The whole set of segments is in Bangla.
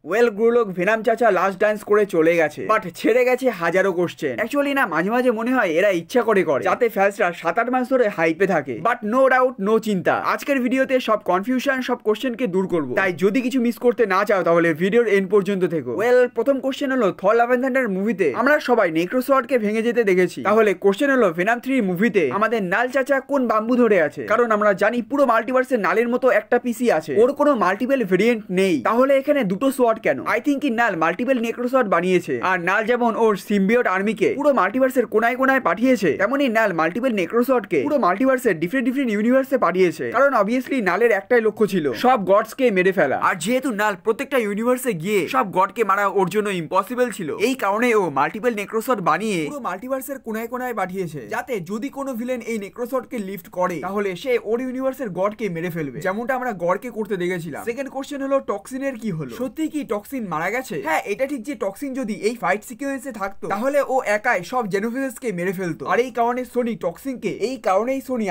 ওয়েল গুরুলোক ভেনাম চাচা লাস্ট ডান্স করে চলে গেছে, বাট ছেড়ে গেছে হাজারো কোশ্চেন। অ্যাকচুয়ালি না, মাঝে মাঝে মনে হয় এরা ইচ্ছা করে যাতে ফ্যান্সরা 7-8 মাস ধরে হাইপে থাকে। বাট নো ডাউট, নো চিন্তা, আজকের ভিডিওতে সব কনফিউশন, সব কোশ্চেনকে দূর করব। তাই যদি কিছু মিস করতে না চাও তাহলে ভিডিওর এন্ড পর্যন্ত থেকো। ওয়েল, প্রথম কোশ্চেন হলো, থর লাভ এন্ড থান্ডার মুভিতে আমরা সবাই নেক্রোসোয়ার্ডকে ভেঙে যেতে দেখেছি। তাহলে কোশ্চেন হলো, ভেনাম 3 মুভিতে আমাদের নাল চাচা কোন বাম্বু ধরে আছে? কারণ আমরা জানি পুরো মাল্টিভার্সে নালের মতো একটা পিসি আছে, ওর কোনো মাল্টিপল ভেরিয়েন্ট নেই। তাহলে এখানে দুটো সোয়ার্ড কেন? আই থিঙ্ক নাল মাল্টিপল নেক্রোসোয়ার্ড বানিয়েছে। আর নাল যেমন ওর সিম্বিওট আর্মিকে পুরো মাল্টিভার্সের কোনায় কোনায় পাঠিয়েছে, তেমনই নাল মাল্টিপল নেক্রোসোয়ার্ডকে পুরো মাল্টিভার্সের ডিফারেন্ট ইউনিভার্সে পাঠিয়েছে। কারণ অবভিয়াসলি নালের একটাই লক্ষ্য ছিল, সব গডসকে মেরে ফেলা। আর যেহেতু নাল প্রত্যেকটা ইউনিভার্সে গিয়ে সব গডকে মারা ওর জন্য ইম্পসিবল ছিল, এই কারণে ও মাল্টিপল নেক্রোসোয়ার্ড বানিয়ে পুরো মাল্টিভার্সের কোনায় কোনায় পাঠিয়েছে, যাতে যদি কোনো ভিলেন এই নেক্রোসোয়ার্ডকে লিফট করে তাহলে সে ওর ইউনিভার্সের গডকে মেরে ফেলবে, যেমনটা আমরা গডকে করতে দেখেছিলাম। সেকেন্ড কোশ্চেন হলো, টক্সিনের কি হলো? সত্যি কি টক্সিন মারা গেছে? হ্যাঁ, এটা ঠিক যে টক্সিন যদি এই ফাইট সিকোয়েন্সে থাকতো তাহলে ও একাই সব জেনোফেজেসকে মেরে ফেলতো। আর এই কারণে সোনি টক্সিনকে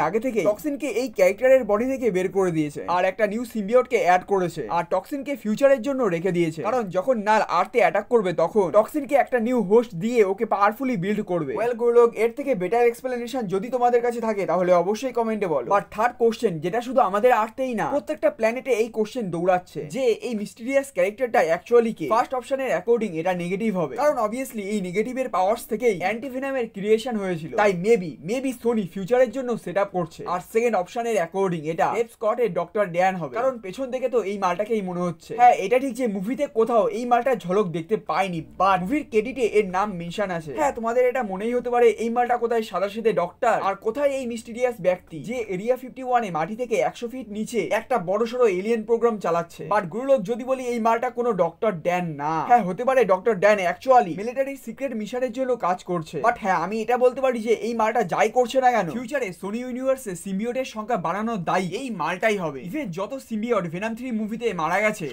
আগে থেকে টক্সিনকে এই ক্যারেক্টারের বডি থেকে বের করে দিয়েছে আর একটা নিউ সিম্বিওটকে অ্যাড করেছে। আর টক্সিনকে ফিউচারের জন্য রেখে দিয়েছে, কারণ যখন নাল আর্থে অ্যাটাক করবে তখন টক্সিনকে একটা নিউ হোস্ট দিয়ে ওকে পাওয়ারফুলি বিল্ড করবে। ওয়েল গুরুলোক, এর থেকে বেটার এক্সপ্লেনেশন যদি তোমাদের কাছে থাকে তাহলে অবশ্যই কমেন্টে বলো। আর থার্ড কোশ্চেন, যেটা শুধু আমাদের আর্থেই না প্রত্যেকটা প্ল্যানেটে এই কোশ্চেন দৌড়াচ্ছে যে এই মিস্টিরিয়াস ক্যারেক্টারটা অ্যাকচুয়ালি কে? ফার্স্ট অপশনের অ্যাকর্ডিং এটা নেগেটিভ হবে, কারণ অবভিয়াসলি এই নেগেটিভের পাওয়ার্স থেকেই অ্যান্টিভেনামের ক্রিয়েশন হয়েছিল। তাই মেবি সোনি ফিউচারের জন্য সেটআপ করছে। আর সেকেন্ড অপশনের অ্যাকর্ডিং এটা রেড স্কটের ডক্টর ড্যান হবে, কারণ পেছন থেকে তো এই মালটাকেই মনে হচ্ছে। হ্যাঁ, এটা ঠিক যে মুভিতে কোথাও এই মালটার ঝলক দেখতে পাইনি, বাট মুভির ক্রেডিটে এর নাম মেনশন আছে। হ্যাঁ, তোমাদের এটা মনেই হতে পারে এই মালটা কোথায় সাদাসিধে ডক্টর, আর কোথায় এই মিস্টিরিয়াস ব্যক্তি যে এরিয়া 51 এ মাটি থেকে 100 ফিট নিচে একটা বড়সড় এলিয়েন প্রোগ্রাম চালাচ্ছে। বাট গুরুলোক, যদি বলি এই মালটা কোনো ডক্টর ড্যান না। হ্যাঁ, হতে পারে ডক্টর ড্যান অ্যাকচুয়ালি মিলিটারির সিক্রেট মিশনের জন্য কাজ করছে, বাট হ্যাঁ আমি এটা বলতে পারি যে এই মালটা যাই করছে না কেন, ফিউচারে সোনি ইউনিভার্সে সিম্বিওটের সংখ্যা বাড়ানোর দায়ী এই মালটাই হবে। ইভেন যত সিম্বিওট ভেনাম 3 মুভিতে মারা গেছে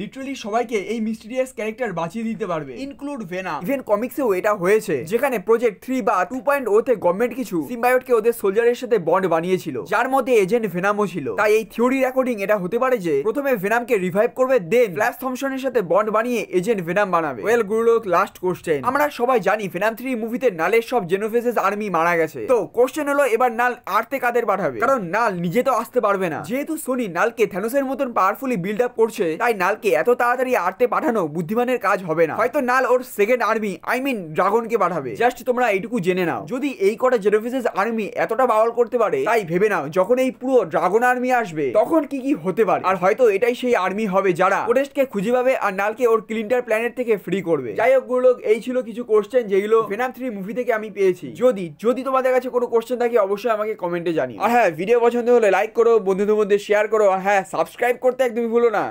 লিটারালি সবাইকে এই মিস্টিরিয়াস ক্যারেক্টার বাঁচিয়ে দিতে পারবে, ইনক্লুড ভেনাম। ইভেন কমিক্সেও এটা হয়েছে, যেখানে প্রজেক্ট 3 বা 2.0 তে গভর্নমেন্ট কিছু সিম্বায়োটকে ওদের সোলজারের সাথে বন্ড বানিয়েছিল, যার মধ্যে এজেন্ট ভেনামও ছিল। তাই এই থিওরির অ্যাকর্ডিং এটা হতে পারে যে প্রথমে ভেনামকে রিভাইভ করবে, দেন ফ্ল্যাশ থমসনের সাথে বন্ড বানিয়ে এজেন্ট ভেনাম বানাবে। ওয়েল গুরুলোক, লাস্ট কোশ্চেন, আমরা সবাই জানি ভেনাম 3 মুভিতে নালের সব জেনোফেজেস আর্মি মারা গেছে। তো কোশ্চেন হলো, এবার নাল আর্থে কাদের পাঠাবে? কারণ নাল নিজে তো আসতে পারবে না, যেহেতু সোনি নালকে থ্যানোসের মতন পাওয়ারফুলি বিল্ড আপ করছে, তাই নালকে এত তাড়াতাড়ি আর্থে পাঠানো বুদ্ধিমানের কাজ হবে না। হয়তো নাল ওর সেকেন্ড আর্মি ড্রাগনকে পাঠাবে। জাস্ট তোমরা এইটুকু জেনে নাও, যদি এই কটা জেনোফেজেস আর্মি এতটা পাওয়ার করতে পারে, তাই ভেবে নাও যখন এই পুরো ড্রাগন আর্মি আসবে তখন কি কি হতে পারে। আর হয়তো এটাই সেই আর্মি হবে যারা ওডেস্টকে খুঁজে পাবে আর নালকে ওর ক্লিন্টার প্ল্যানেট থেকে ফ্রি করবে। যাই হোক গুরুলোক, এই ছিল কিছু কোশ্চেন যেগুলো ভেনাম 3 মুভি থেকে আমি পেয়েছি। যদি তোমাদের কাছে কোনো কোশ্চেন থাকে অবশ্যই আমাকে কমেন্টে জানিও। আর হ্যাঁ, ভিডিও পছন্দ হলে লাইক করো, বন্ধুদের মধ্যে শেয়ার করো, আর হ্যাঁ সাবস্ক্রাইব করতে একদমই ভুলো না।